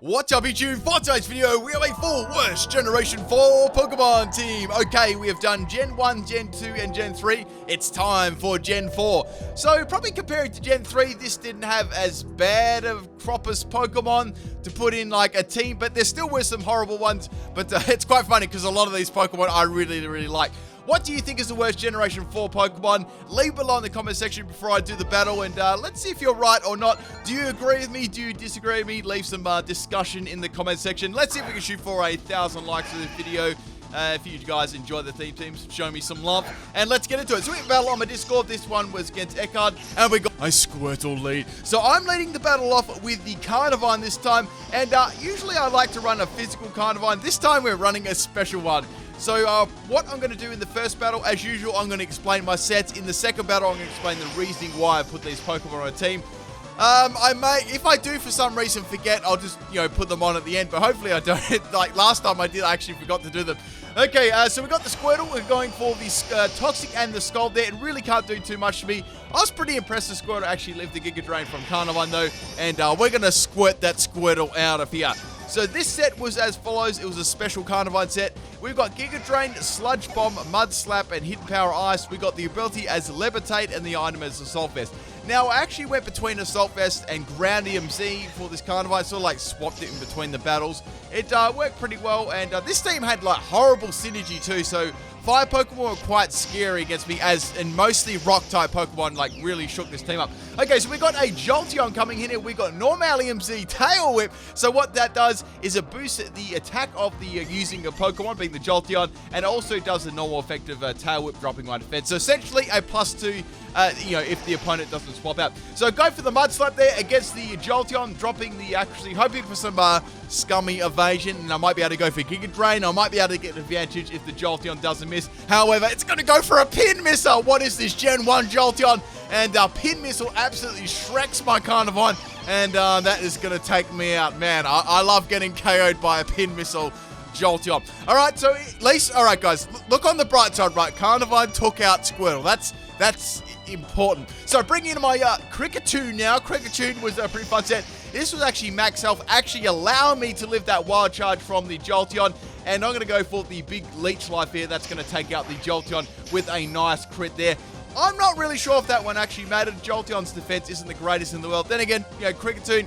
What's up YouTube? For today's video, we have a full worst Generation 4 Pokemon team. Okay, we have done Gen 1, Gen 2, and Gen 3. It's time for Gen 4. So, probably comparing to Gen 3, this didn't have as bad of crop as Pokemon to put in like a team, but there still were some horrible ones. But it's quite funny because a lot of these Pokemon I really like. What do you think is the worst Generation 4 Pokemon? Leave below in the comment section before I do the battle, and let's see if you're right or not. Do you agree with me? Do you disagree with me? Leave some discussion in the comment section. Let's see if we can shoot for 1,000 likes for this video. If you guys enjoy the theme teams, show me some love. And let's get into it. So we have a battle on my Discord. This one was against Eckhard, and we got a Squirtle lead. So I'm leading the battle off with the Carnivine this time. And usually I like to run a physical Carnivine. This time we're running a special one. So what I'm going to do in the first battle, as usual, I'm going to explain my sets. In the second battle, I'm going to explain the reasoning why I put these Pokemon on a team. I may, if I do for some reason forget, I'll just, put them on at the end. But hopefully I don't. Like last time I did, I actually forgot to do them. Okay, so we got the Squirtle. We're going for the Toxic and the Scald there. It really can't do too much to me. I was pretty impressed the Squirtle actually lived the Giga Drain from Carnivine though. And we're going to squirt that Squirtle out of here. So this set was as follows. It was a special Carnivine set. We've got Giga Drain, Sludge Bomb, Mud Slap, and Hidden Power Ice. We got the ability as Levitate and the item as Assault Vest. Now, I actually went between Assault Vest and Ground EMZ for this Carnivine, sort of like swapped it in between the battles. It worked pretty well, and this team had like horrible synergy too, so Fire Pokemon were quite scary against me, and mostly Rock-type Pokemon like really shook this team up. Okay, so we got a Jolteon coming in here. We got Normal EMZ Tail Whip. So what that does is it boosts the attack of the using a Pokemon, being the Jolteon, and also does the normal effect of Tail Whip, dropping my defense. So essentially a +2, if the opponent doesn't swap out. So go for the Mud Slap there against the Jolteon, dropping the actually hoping for some scummy evasion, and I might be able to go for Giga Drain. I might be able to get an advantage if the Jolteon doesn't miss. However, it's going to go for a Pin Missile. What is this Gen 1 Jolteon? And Pin Missile absolutely shreks my Carnivine, and that is going to take me out. Man, I love getting KO'd by a Pin Missile Jolteon. Alright, so at least, alright guys, look on the bright side, right? Carnivine took out Squirtle. That's important. So bringing in my Kricketune now. Kricketune was a pretty fun set. This was actually max health, actually allowing me to live that wild charge from the Jolteon. And I'm going to go for the big Leech Life here. That's going to take out the Jolteon with a nice crit there. I'm not really sure if that one actually mattered. Jolteon's defense isn't the greatest in the world. Then again, Kricketune,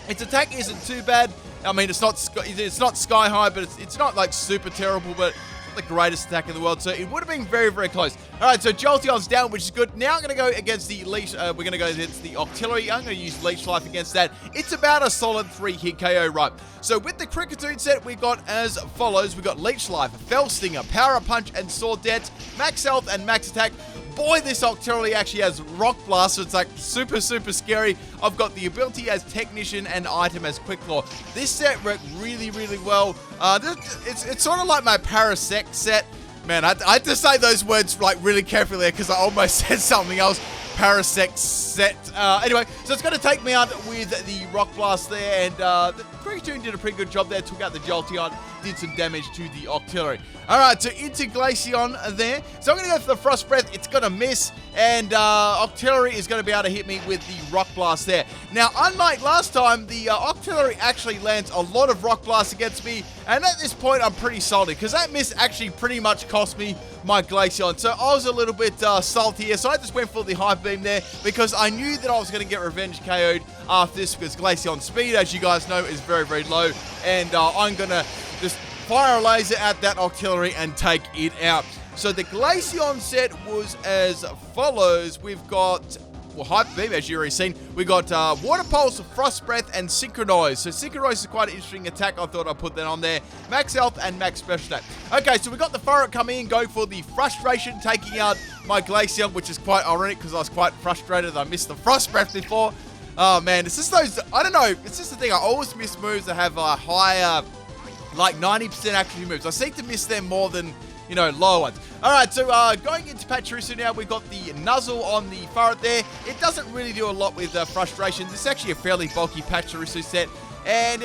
its attack isn't too bad. I mean, it's not sky high, but it's not like super terrible, but the greatest attack in the world, so it would have been very close. Alright, so Jolteon's down, which is good. Now I'm going to go against the Leech, we're going to go against the Octillery. I'm going to use Leech Life against that. It's about a solid 3-hit KO, right? So with the Kricketune set, we got as follows. We got Leech Life, Fell Stinger, Power Punch, and Sword Dance, max health and max attack. Boy, this Octillery actually has Rock Blast, so it's like super scary. I've got the ability as Technician and item as Quick Claw. This set worked really well. It's sort of like my Parasect set. Man, I had to say those words like really carefully there because I almost said something else. Parasect set. Anyway, so it's going to take me out with the Rock Blast there, and the Kricketune did a pretty good job there. Took out the Jolteon, did some damage to the Octillery. Alright, so into Glaceon there. So I'm going to go for the Frost Breath. It's going to miss, and Octillery is going to be able to hit me with the Rock Blast there. Now, unlike last time, the Octillery actually lands a lot of Rock Blasts against me, and at this point, I'm pretty salty, because that miss actually pretty much cost me my Glaceon. So I was a little bit salty here, so I just went for the Hyper Beam there, because I knew that I was going to get Revenge KO'd after this, because Glaceon's speed, as you guys know, is very low, and I'm going to just fire a laser at that Octillery and take it out. So the Glaceon set was as follows. We've got, well, Hyper Beam, as you've already seen. We got Water Pulse, Frost Breath, and Synchronize. So Synchronize is quite an interesting attack. I thought I'd put that on there. Max health and max special attack. Okay, so we got the Furret coming in, go for the Frustration, taking out my Glaceon, which is quite ironic because I was quite frustrated. I missed the Frost Breath before. Oh man, it's just those, I don't know, it's just the thing. I always miss moves that have a higher, like 90% accuracy moves. I seem to miss them more than, lower ones. Alright, so going into Pachirisu now, we've got the Nuzzle on the Furret there. It doesn't really do a lot with Frustration. This is actually a fairly bulky Pachirisu set. And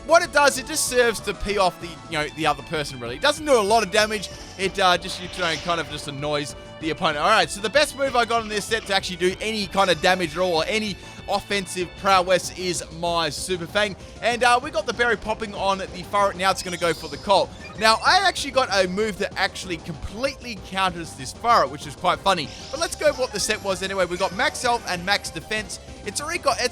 what it does, it just serves to pee off the other person, really. It doesn't do a lot of damage. It just, kind of just annoys the opponent. Alright, so the best move I got in this set to actually do any kind of damage at all, or any offensive prowess is my Super Fang. And we got the berry popping on the Furret. Now it's going to go for the Colt. Now, I actually got a move that actually completely counters this Furret, which is quite funny. But let's go what the set was anyway. We got max health and max defense. It's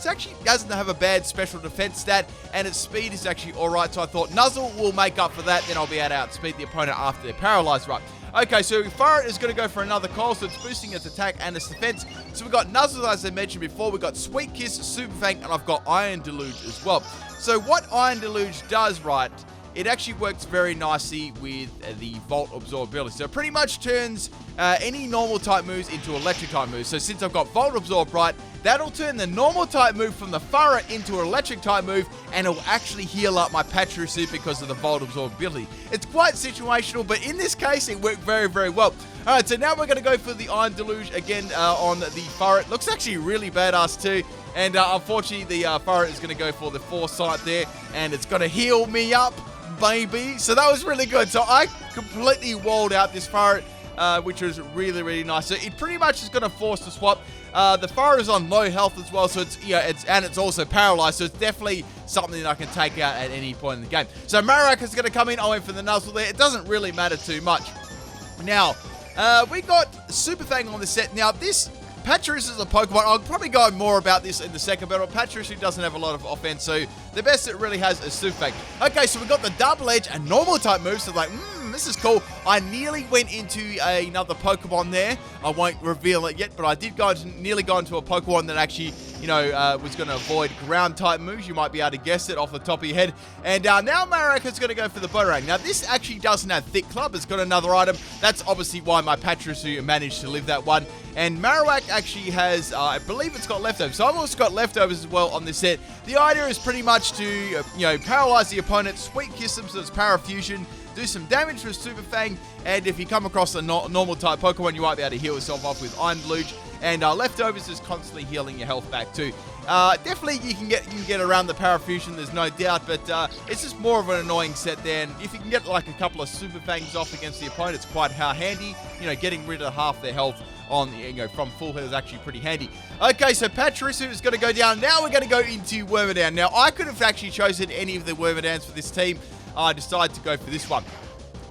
actually doesn't have a bad special defense stat, and its speed is actually alright. So I thought Nuzzle will make up for that, then I'll be able to outspeed the opponent after they're paralyzed, right? Okay, so Furret is going to go for another call, so it's boosting its attack and its defense. So we've got Nuzzle, as I mentioned before, we've got Sweet Kiss, Super Fang, and I've got Iron Deluge as well. So what Iron Deluge does, right, it actually works very nicely with the Volt Absorbability. So it pretty much turns any normal type moves into electric type moves. So since I've got Volt Absorb, right, that'll turn the normal type move from the Furret into an electric type move, and it'll actually heal up my Pachirisu because of the Volt Absorbability. It's quite situational, but in this case, it worked very, very well. Alright, so now we're going to go for the Iron Deluge again on the Furret. Looks actually really badass too. And unfortunately, the Furret is going to go for the Foresight there, and it's going to heal me up, baby. So that was really good. So I completely walled out this Furret, which was really, really nice. So it pretty much is going to force the swap. The Furret is on low health as well, so it's also paralyzed, so it's definitely something that I can take out at any point in the game. So Marowak is going to come in. I went for the Nuzzle there. It doesn't really matter too much. Now, we got Super Fang on the set. Now, this Pachirisu is a Pokemon. I'll probably go more about this in the second battle. Pachirisu doesn't have a lot of offense, so the best it really has is Super Fang. Okay, so we got the Double Edge and normal type moves. So like, this is cool. I nearly went into another Pokemon there. I won't reveal it yet, but I did nearly go into a Pokemon that actually, was going to avoid ground type moves. You might be able to guess it off the top of your head. And now Marowak is going to go for the Boomerang. Now, this actually doesn't have Thick Club. It's got another item. That's obviously why my Pachirisu managed to live that one. And Marowak actually has, I believe it's got leftovers. So I've also got leftovers as well on this set. The idea is pretty much to, paralyze the opponent, Sweet Kiss them so it's Parafusion, do some damage with Super Fang, and if you come across a normal type Pokemon, you might be able to heal yourself off with Iron Deluge. And leftovers is constantly healing your health back too. Definitely you can get around the Parafusion, there's no doubt, but it's just more of an annoying set there. And if you can get like a couple of Super Fangs off against the opponent, it's quite handy. Getting rid of half their health on from full health is actually pretty handy. Okay, so Pachirisu is going to go down. Now we're going to go into Wormadam. Now I could have actually chosen any of the Wormadams for this team. I decided to go for this one.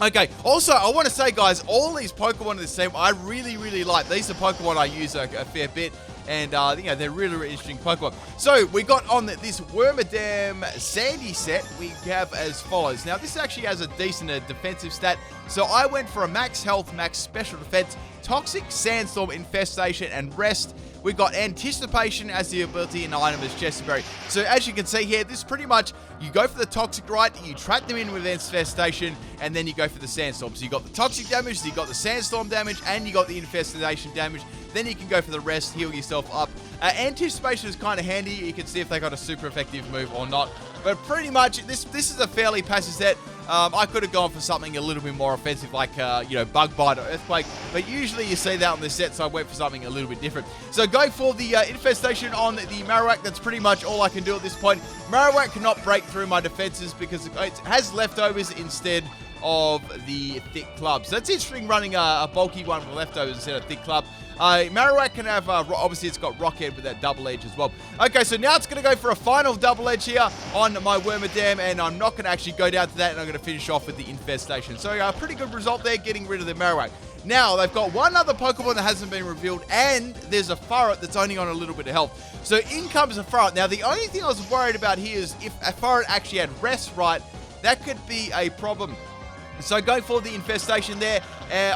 Okay, also, I want to say, guys, all these Pokemon in this team, I really, really like. These are Pokemon I use a fair bit, and, they're really, really interesting Pokemon. So, we got on this Wormadam Sandy set, we have as follows. Now, this actually has a decent defensive stat, so I went for a max health, max special defense, Toxic, Sandstorm, Infestation, and Rest. We've got Anticipation as the ability, and item as Chesterberry. So as you can see here, this is pretty much, you go for the Toxic right, you trap them in with Infestation, and then you go for the Sandstorm. So you got the Toxic damage, you got the Sandstorm damage, and you got the Infestation damage. Then you can go for the Rest, heal yourself up. Anticipation is kind of handy. You can see if they got a super effective move or not. But pretty much, this is a fairly passive set. I could have gone for something a little bit more offensive, like, Bug Bite or Earthquake. But usually you see that on this set, so I went for something a little bit different. So go for the Infestation on the Marowak. That's pretty much all I can do at this point. Marowak cannot break through my defenses because it has leftovers instead of the Thick Club. So that's interesting, running a bulky one with leftovers instead of Thick Club. Marowak can have, obviously it's got Rock Head with that double edge as well. Okay, so now it's going to go for a final double edge here on my Wormadam, and I'm not going to actually go down to that, and I'm going to finish off with the Infestation. So a pretty good result there, getting rid of the Marowak. Now, they've got one other Pokemon that hasn't been revealed, and there's a Furret that's only on a little bit of health. So in comes a Furret. Now, the only thing I was worried about here is if a Furret actually had Rest right, that could be a problem. So go for the Infestation there.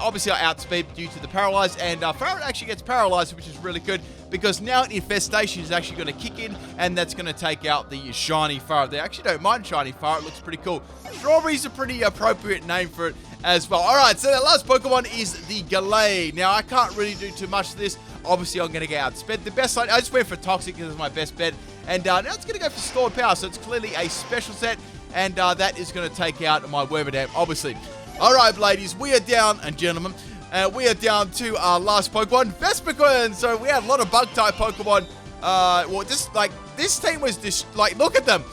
Obviously, I outspeed due to the Paralyze, and Furret actually gets Paralyzed, which is really good, because now Infestation is actually going to kick in, and that's going to take out the Shiny Furret. They actually don't mind Shiny Furret. It looks pretty cool. Strawberry's a pretty appropriate name for it as well. All right, so the last Pokemon is the Gallade. Now, I can't really do too much to this. Obviously, I'm going to get outsped. The best side, I just went for Toxic because it's my best bet, and now it's going to go for Stored Power, so it's clearly a special set. And that is going to take out my Wormadam, obviously. All right, ladies, we are down, and gentlemen, we are down to our last Pokemon, Vespiquen. So we had a lot of Bug-type Pokemon. This team was just, look at them.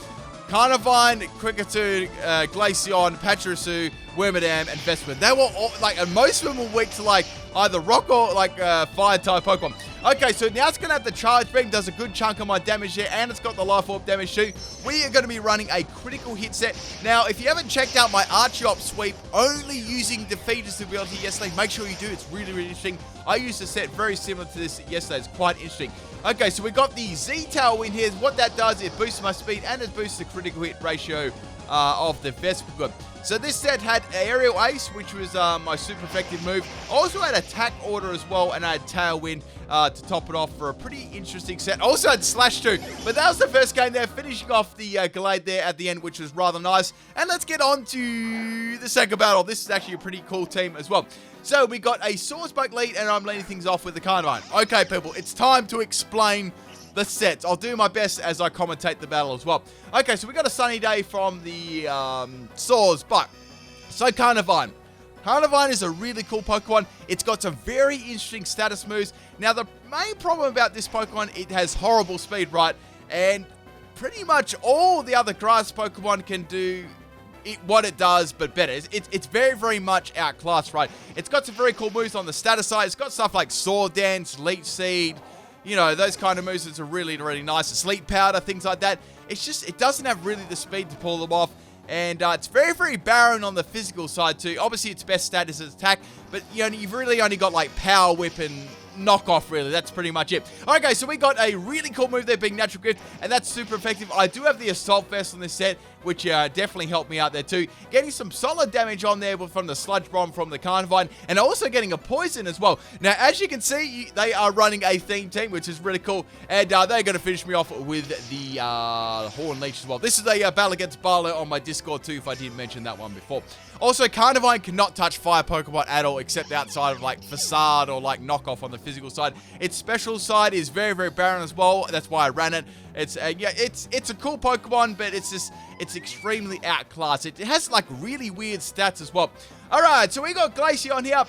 Carnivine, Kricketune, Glaceon, Pachirisu, Wormadam, and Vespiquen. They were all, and most of them were weak to, either Rock or, Fire-type Pokemon. Okay, so now it's going to have the charge beam, does a good chunk of my damage there, and it's got the life orb damage too. We are going to be running a critical hit set. Now, if you haven't checked out my Archeop sweep, only using defeater's ability yesterday, make sure you do. It's really, really interesting. I used a set very similar to this yesterday. It's quite interesting. Okay, so we got the Z Tailwind here. What that does, it boosts my speed and it boosts the critical hit ratio of the Vespa. So this set had Aerial Ace, which was my super effective move. Also had Attack Order as well, and I had Tailwind to top it off for a pretty interesting set. Also had Slash too, but that was the first game there, finishing off the Gallade there at the end, which was rather nice. And let's get on to the second battle. This is actually a pretty cool team as well. So we got a Swordspoke lead, and I'm leading things off with the Carnivine. Okay, people, it's time to explain the sets. I'll do my best as I commentate the battle as well. Okay, so we got a sunny day from the Swords, but so Carnivine. Carnivine is a really cool Pokemon. It's got some very interesting status moves. Now, the main problem about this Pokemon, it has horrible speed, right? And pretty much all the other grass Pokemon can do what it does, but better. It's very, very much outclassed, right? It's got some very cool moves on the status side. It's got stuff like Sword Dance, Leech Seed, you know, those kind of moves that are really, really nice. Sleep Powder, things like that. It's just, it doesn't have really the speed to pull them off. And it's very, very barren on the physical side too. Obviously, its best stat is its attack, but you know, you've really only got like Power Whip and knockoff, really. That's pretty much it. Okay, so we got a really cool move there being Natural Gift, and that's super effective. I do have the Assault Vest on this set, which definitely helped me out there too. Getting some solid damage on there from the Sludge Bomb from the Carnivine, and also getting a Poison as well. Now, as you can see, they are running a theme team, which is really cool, and they're going to finish me off with the Horn Leech as well. This is a battle against Barlow on my Discord too, if I didn't mention that one before. Also, Carnivine cannot touch fire Pokemon at all, except outside of like Facade or like Knockoff on the physical side. Its special side is very, very barren as well. That's why I ran it. It's yeah, it's a cool Pokemon, but it's extremely outclassed. It has like really weird stats as well. All right, so we got Glaceon here.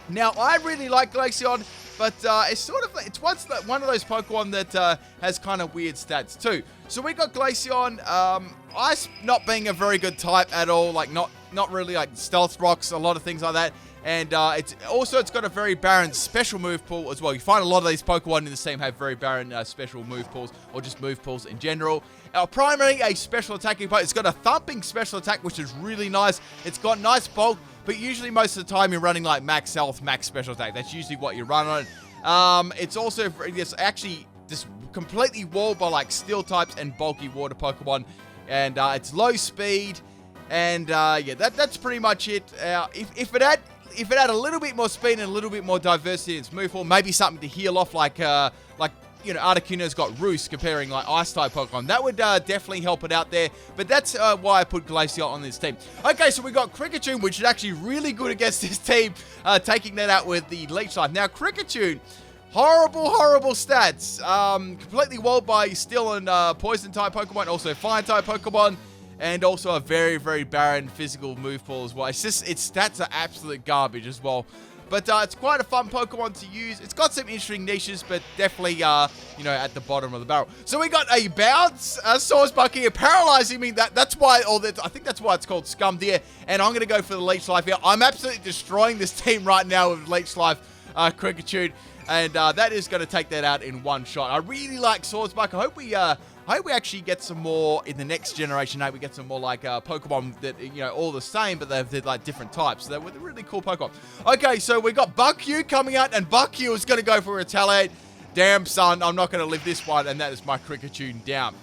Now, I really like Glaceon, but it's sort of one of those Pokemon that has kind of weird stats too. So we got Glaceon. Ice not being a very good type at all, like not really like Stealth Rocks, a lot of things like that. And it's got a very barren special move pool as well. You find a lot of these Pokemon in this team have very barren special move pools, or just move pools in general. Primarily a special attacking Pokemon. It's got a thumping special attack, which is really nice. It's got nice bulk, but usually most of the time you're running like max health, max special attack. That's usually what you run on. It's also actually just completely walled by like steel types and bulky water Pokemon. And it's low speed. And yeah, that's pretty much it. If it had a little bit more speed and a little bit more diversity in its move pool, maybe something to heal off like you know, Articuno's got Roost, comparing like Ice-type Pokemon. That would definitely help it out there, but that's why I put Glaceon on this team. Okay, so we got Kricketune, which is actually really good against this team, taking that out with the Leech Life. Now, Kricketune, horrible, horrible stats. Completely walled by Steel and Poison-type Pokemon, also Fire-type Pokemon, and also a very, very barren physical move pool as well. It's just, its stats are absolute garbage as well. But it's quite a fun Pokemon to use. It's got some interesting niches, but definitely, you know, at the bottom of the barrel. So we got a Bounce, Swordspoke here, paralyzing me. That's why, I think that's why it's called Scum Deer. And I'm going to go for the Leech Life here. I'm absolutely destroying this team right now with Leech Life, Kricketune. And that is going to take that out in one shot. I really like Swordspoke. I hope we actually get some more in the next generation. I hope we get some more like Pokemon that, you know, all the same, but they're like different types. So they're really cool Pokemon. Okay, so we got Buckyu coming out, and Buckyu is going to go for Retaliate. Damn, son, I'm not going to live this one, and that is my Kricketune down.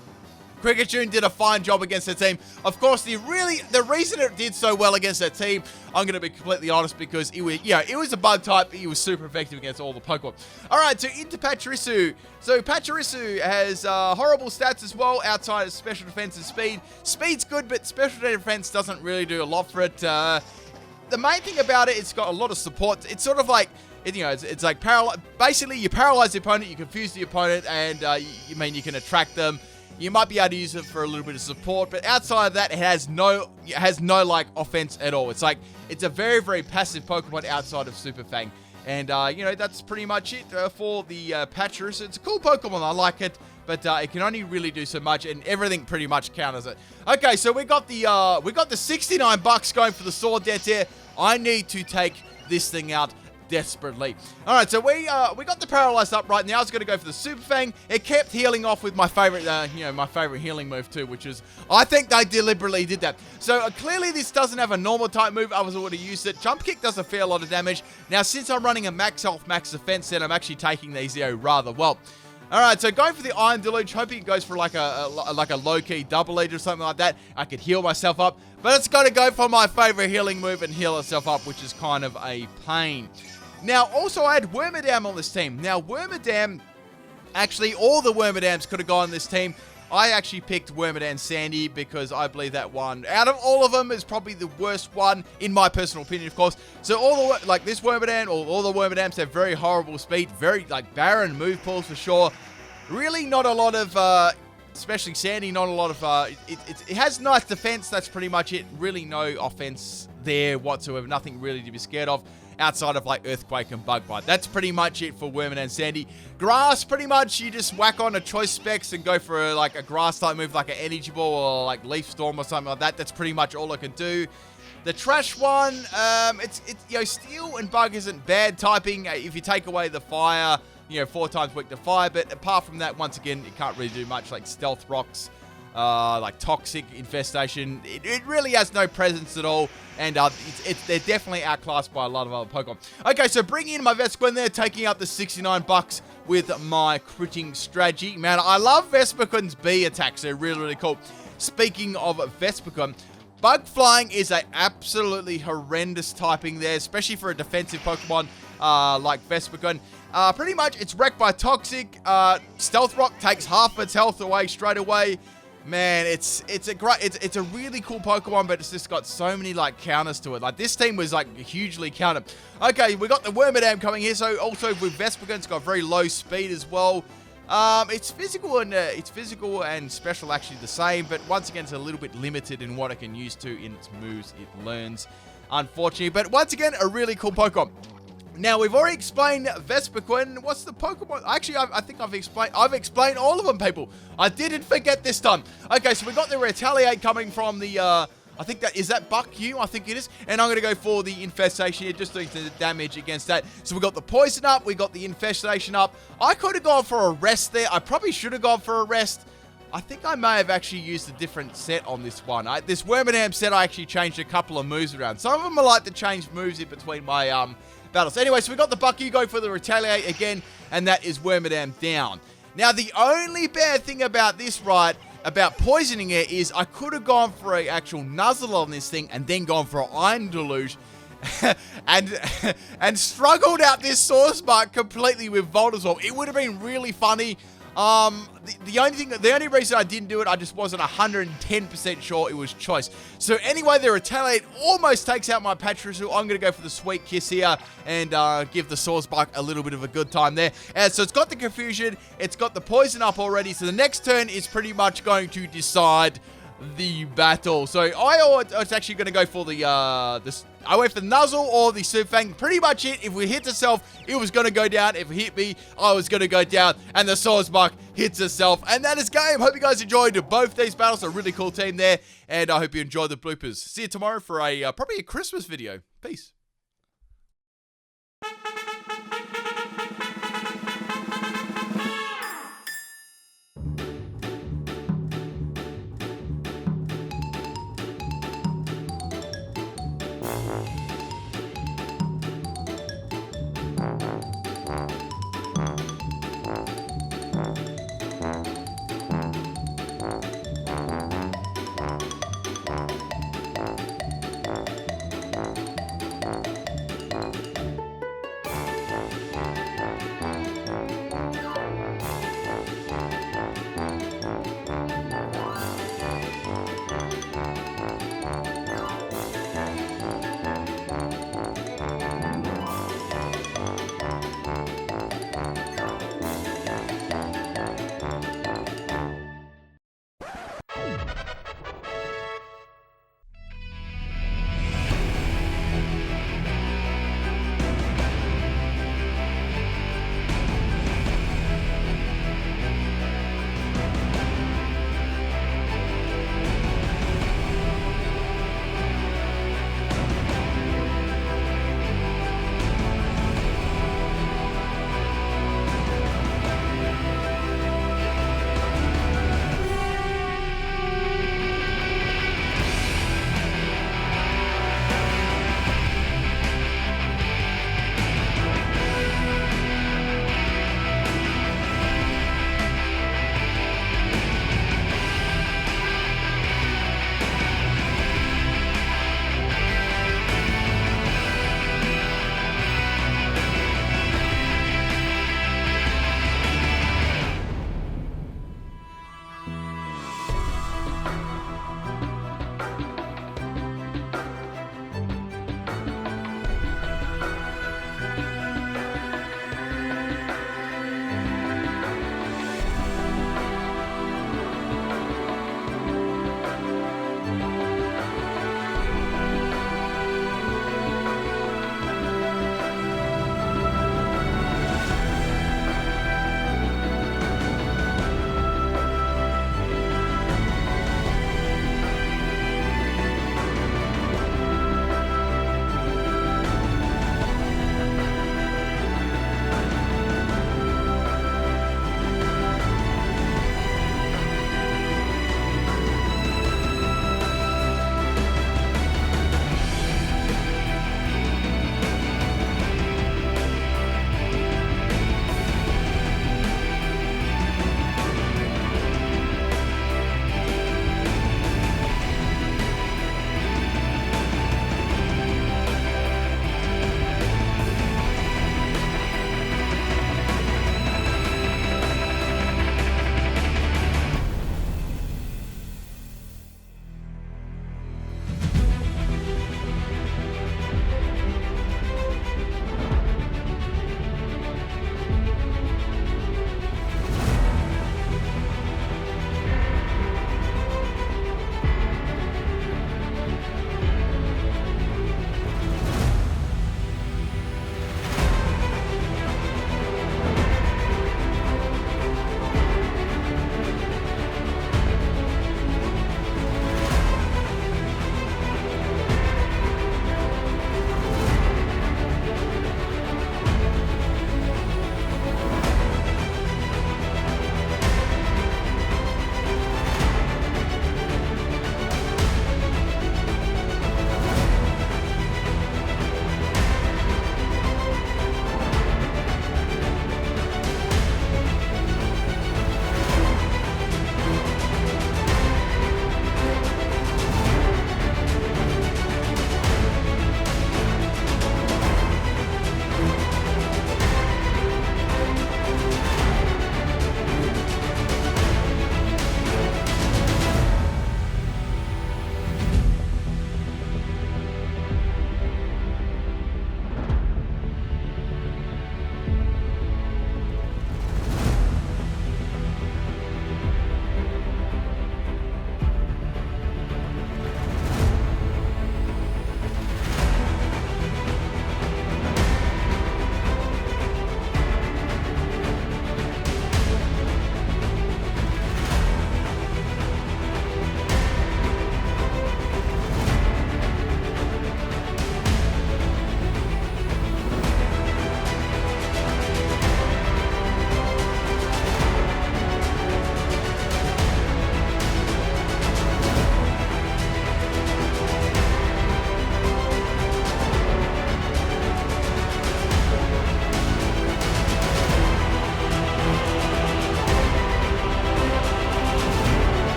Kricketune did a fine job against their team. Of course, the reason it did so well against that team, I'm going to be completely honest, because it was a bug type. It was super effective against all the Pokemon. All right, so into Pachirisu. So Pachirisu has horrible stats as well outside of special defense and speed. Speed's good, but special defense doesn't really do a lot for it. The main thing about it, it's got a lot of support. It's sort of like, it's like basically you paralyze the opponent, you confuse the opponent, and you can attract them. You might be able to use it for a little bit of support, but outside of that, it has no like offense at all. It's a very, very passive Pokemon outside of Super Fang. And, you know, that's pretty much it for the Pachirisu. It's a cool Pokemon. I like it, but it can only really do so much, and everything pretty much counters it. Okay, so we got the $69 going for the Sword Dance here. I need to take this thing out. desperately. Alright, so we got the paralyzed up right now. I was going to go for the Super Fang. It kept healing off with my favorite, my favorite healing move too, which is, I think they deliberately did that. So clearly this doesn't have a normal type move. I would have used it. Jump Kick does a fair lot of damage. Now, since I'm running a max health, max defense set, I'm actually taking these rather well. Alright, so going for the Iron Deluge, hoping it goes for like a low-key double edge or something like that. I could heal myself up, but it's got to go for my favorite healing move and heal itself up, which is kind of a pain. Now, also I had Wormadam on this team. Now, Wormadam, actually all the Wormadams could have gone on this team. I actually picked Wormadam Sandy because I believe that one, out of all of them, is probably the worst one, in my personal opinion, of course. So this Wormadam, all the Wormadams have very horrible speed, very, barren move pools for sure. Really not a lot of, especially Sandy, not a lot of, it has nice defense, that's pretty much it. Really no offense there whatsoever, nothing really to be scared of. Outside of Earthquake and Bug Bite. That's pretty much it for Wormadam Sandy. Grass, pretty much you just whack on a choice specs and go for a grass type move like an Energy Ball or Leaf Storm or something like that. That's pretty much all I can do. The Trash one, Steel and Bug isn't bad typing if you take away the Fire, 4 times weak to Fire, but apart from that, once again, it can't really do much Stealth Rocks. Toxic Infestation. It really has no presence at all, and they're definitely outclassed by a lot of other Pokemon. Okay, so bringing in my Vespiquen there, taking up the 69 bucks with my critting strategy. Man, I love Vespiquen's B attacks. They're really, really cool. Speaking of Vespiquen, Bug Flying is a absolutely horrendous typing there, especially for a defensive Pokemon like Vespiquen. Pretty much, it's wrecked by Toxic. Stealth Rock takes half its health away straight away. Man, it's a really cool Pokemon, but it's just got so many counters to it. This team was hugely countered. Okay, we got the Wormadam coming here. So also with Vespiquen, it's got very low speed as well. It's physical and special actually the same, but once again, it's a little bit limited in what it can use to in its moves it learns, unfortunately. But once again, a really cool Pokemon. Now, we've already explained Vespiquen. What's the Pokemon? Actually, I think I've explained all of them, people. I didn't forget this time. Okay, so we got the Retaliate coming from the, is that Buck U? I think it is. And I'm going to go for the Infestation here, just doing the damage against that. So we got the Poison up, we got the Infestation up. I could have gone for a Rest there. I probably should have gone for a Rest. I think I may have actually used a different set on this one. This Wormadam set, I actually changed a couple of moves around. Some of them I like to change moves in between my, battles. Anyway, so we got the Bucky, go for the Retaliate again, and that is Wormadam down. Now, the only bad thing about this, about poisoning it, is I could have gone for an actual Nuzzle on this thing and then gone for an Iron Deluge and struggled out this Source Mark completely with Voltazor. It would have been really funny. The only reason I didn't do it, I just wasn't 110% sure it was choice. So anyway, the Retaliate almost takes out my Patricio. I'm going to go for the Sweet Kiss here and give the Swordsbark a little bit of a good time there. And so it's got the Confusion, it's got the Poison up already, so the next turn is pretty much going to decide the battle. So I was actually going to go for I went for the Nuzzle or the Super Fang. Pretty much it. If it hits itself, it was going to go down. If it hit me, I was going to go down. And the Swordsmark hits itself. And that is game. Hope you guys enjoyed both these battles. A really cool team there. And I hope you enjoyed the bloopers. See you tomorrow for probably a Christmas video. Peace.